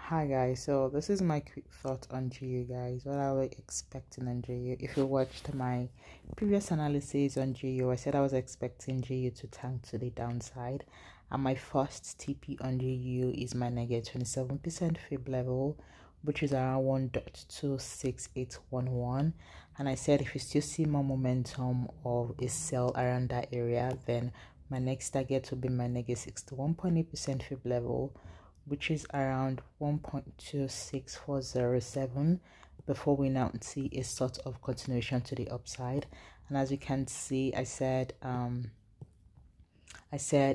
Hi guys, so this is my quick thought on GU guys. What I was expecting on GU. If you watched my previous analysis on GU, I said I was expecting GU to tank to the downside. And my first TP on GU is my negative 27% fib level, which is around 1.26811. And I said if you still see more momentum of a sell around that area, then my next target will be my negative 61.8% fib level, which is around 1.26407, before we now see a sort of continuation to the upside. And as you can see, I said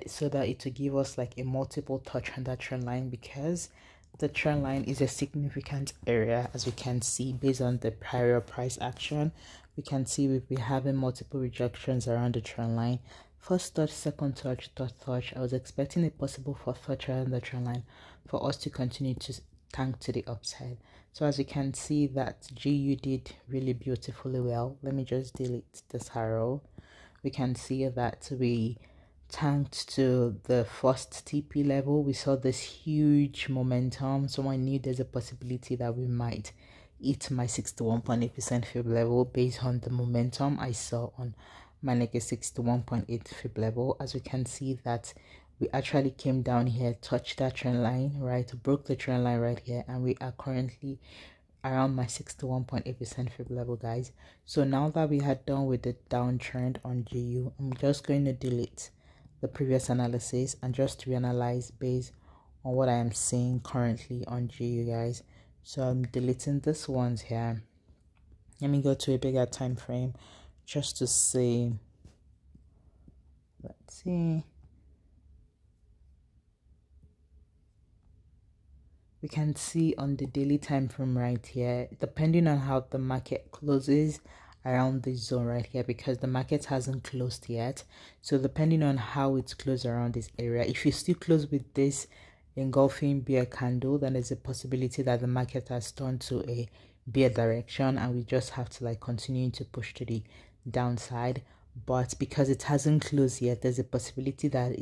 so that it will give us like a multiple touch on that trend line, because the trend line is a significant area. As we can see, based on the prior price action, we can see we'll be having multiple rejections around the trend line. First touch, second touch, third touch. I was expecting a possible fourth touch around the trend line for us to continue to tank to the upside. So as you can see, that GU did really beautifully well. Let me just delete this arrow. We can see that we tanked to the first TP level. We saw this huge momentum, so I knew there's a possibility that we might hit my 61.8% fib level based on the momentum I saw on my negative 61.8 fib level. As we can see that we actually came down here, touched that trend line, right, broke the trend line right here, and we are currently around my 61.8% fib level, guys. So now that we had done with the downtrend on GU, I'm just going to delete the previous analysis and just reanalyze based on what I am seeing currently on GU, guys. So I'm deleting this ones here. Let me go to a bigger time frame just to see. Let's see. We can see on the daily time frame right here, depending on how the market closes around this zone right here, because the market hasn't closed yet. So depending on how it's closed around this area, if you still close with this engulfing bear candle, then there's a possibility that the market has turned to a bear direction, and we just have to like continue to push to the downside. But because it hasn't closed yet, there's a possibility that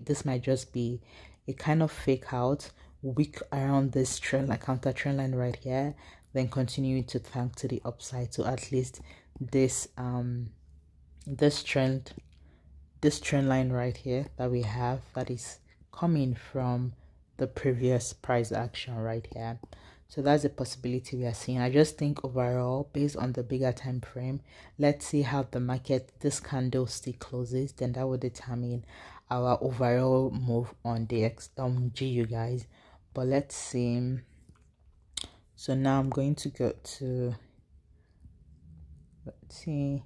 this might just be a kind of fake out wick around this trend, like counter trend line right here, then continuing to tank to the upside. So at least this trend line right here that we have, that is coming from the previous price action right here. So that's a possibility we are seeing. I just think overall, based on the bigger time frame, let's see how the market, this candlestick closes, then that will determine our overall move on the GU, guys. But let's see. So now I'm going to go to, let's see,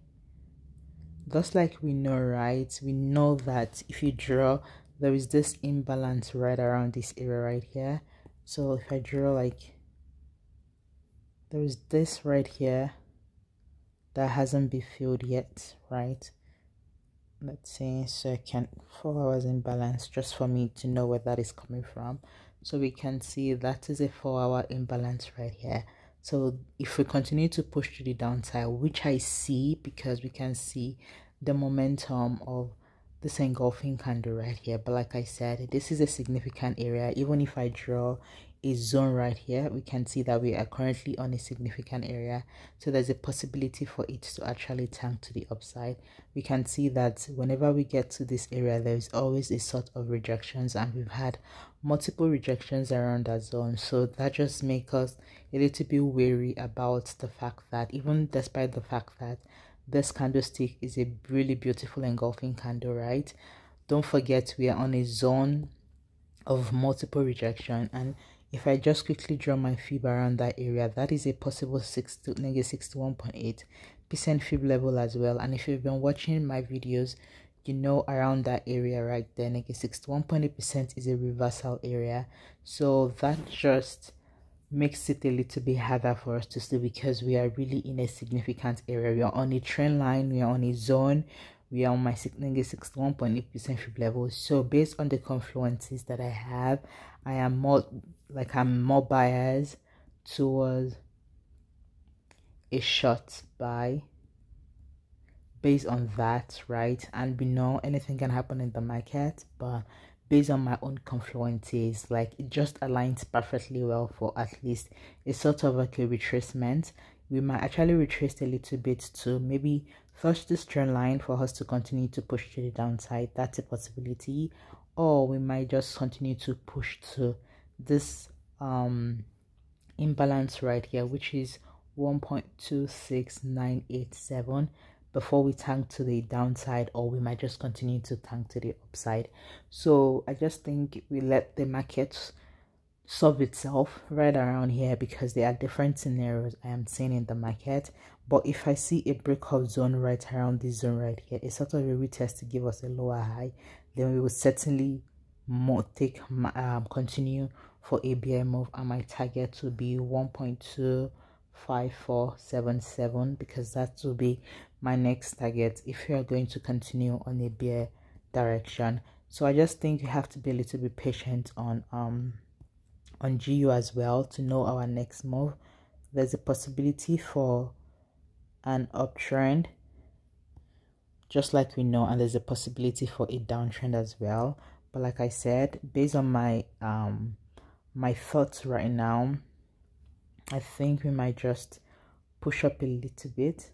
just like we know, right, we know that if you draw, there is this imbalance right around this area right here. So if I draw, like, there is this right here that hasn't been filled yet, right? Let's see, so I can 4 hours imbalance, just for me to know where that is coming from. So we can see that is a 4-hour imbalance right here. So if we continue to push to the downside, which I see, because we can see the momentum of this engulfing candle right here, but like I said, this is a significant area. Even if I draw a zone right here, we can see that we are currently on a significant area, so there's a possibility for it to actually tank to the upside. We can see that whenever we get to this area, there's always a sort of rejections, and we've had multiple rejections around that zone. So that just makes us a little bit wary about the fact that, even despite the fact that this candlestick is a really beautiful engulfing candle, right, don't forget we are on a zone of multiple rejection. And if I just quickly draw my fib around that area, that is a possible negative 61.8% fib level as well. And if you've been watching my videos, you know around that area right there, negative 61.8% is a reversal area. So that just makes it a little bit harder for us to see, because we are really in a significant area. We are on a trend line, we are on a zone, we are on my negative 61.8% fib level. So based on the confluences that I have, I'm more biased towards a short buy based on that, right? And we know anything can happen in the market, but based on my own confluences, like it just aligns perfectly well for at least a sort of like a retracement. We might actually retrace a little bit to maybe touch this trend line for us to continue to push to the downside. That's a possibility. Or we might just continue to push to this imbalance right here, which is 1.26987 before we tank to the downside, or we might just continue to tank to the upside. So I just think we let the market solve itself right around here, because there are different scenarios I am seeing in the market. But if I see a breakout zone right around this zone right here, it's sort of a retest to give us a lower high, then we will certainly continue for a bear move, and my target will be 1.25477, because that will be my next target if you are going to continue on a bear direction. So I just think you have to be a little bit patient on GU as well to know our next move. There's a possibility for an uptrend, just like we know, and there's a possibility for a downtrend as well. But like I said, based on my my thoughts right now, I think we might just push up a little bit.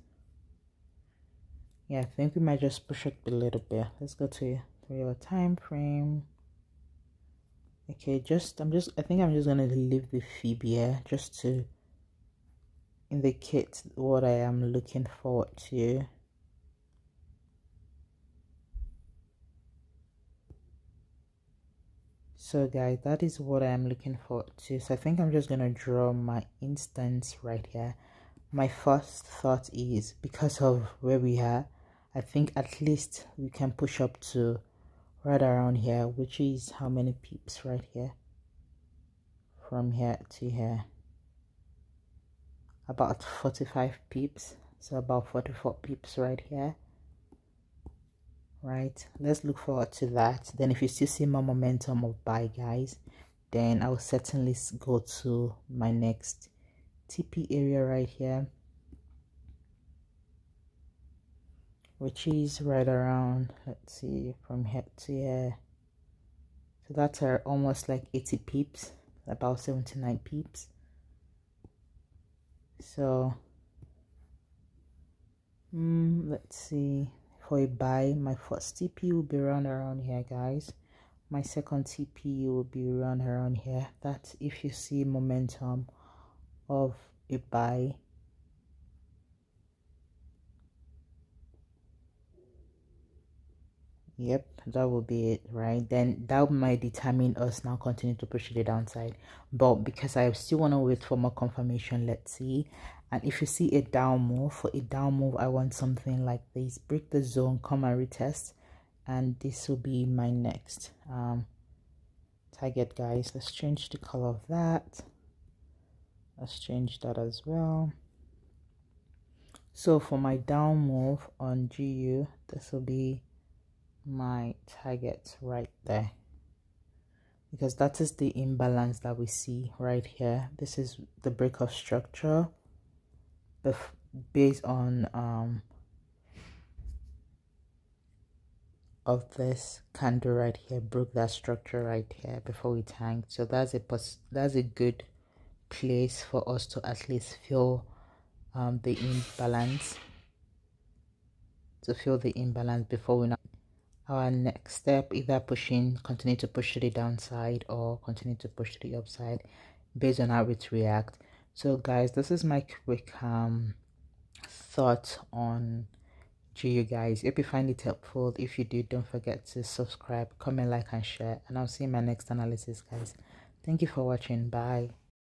Yeah, I think we might just push up a little bit. Let's go to a 3-hour time frame. Okay, I think I'm just gonna leave the fib here just to indicate what I am looking forward to. So guys, that is what I am looking forward to. So I think I'm just gonna draw my instance right here. My first thought is, because of where we are, I think at least we can push up to right around here, which is how many pips right here? From here to here, about 45 pips, so about 44 pips right here. Right, let's look forward to that. Then if you still see more momentum of buy, guys, then I'll certainly go to my next TP area right here, which is right around, let's see, from here to here. So that's almost like 80 pips, about 79 pips. So let's see, for a buy, my first TP will be around here, guys. My second TP will be around here. That's if you see momentum of a buy. Yep, that will be it, right? Then that might determine us now continue to push to the downside. But because I still want to wait for more confirmation, let's see. And if you see a down move, for a down move, I want something like this: break the zone, come and retest, and this will be my next target, guys. Let's change the color of that. Let's change that as well. So for my down move on GU, this will be my target right there, because that is the imbalance that we see right here. This is the break of structure based on of this candle right here, broke that structure right here before we tanked. So that's a good place for us to at least feel the imbalance, before we know our next step, either continue to push to the downside or continue to push to the upside based on how it reacts. So guys, this is my quick thought on GU, guys. If you find it helpful, if you do, don't forget to subscribe, comment, like, and share, and I'll see you in my next analysis, guys. Thank you for watching. Bye.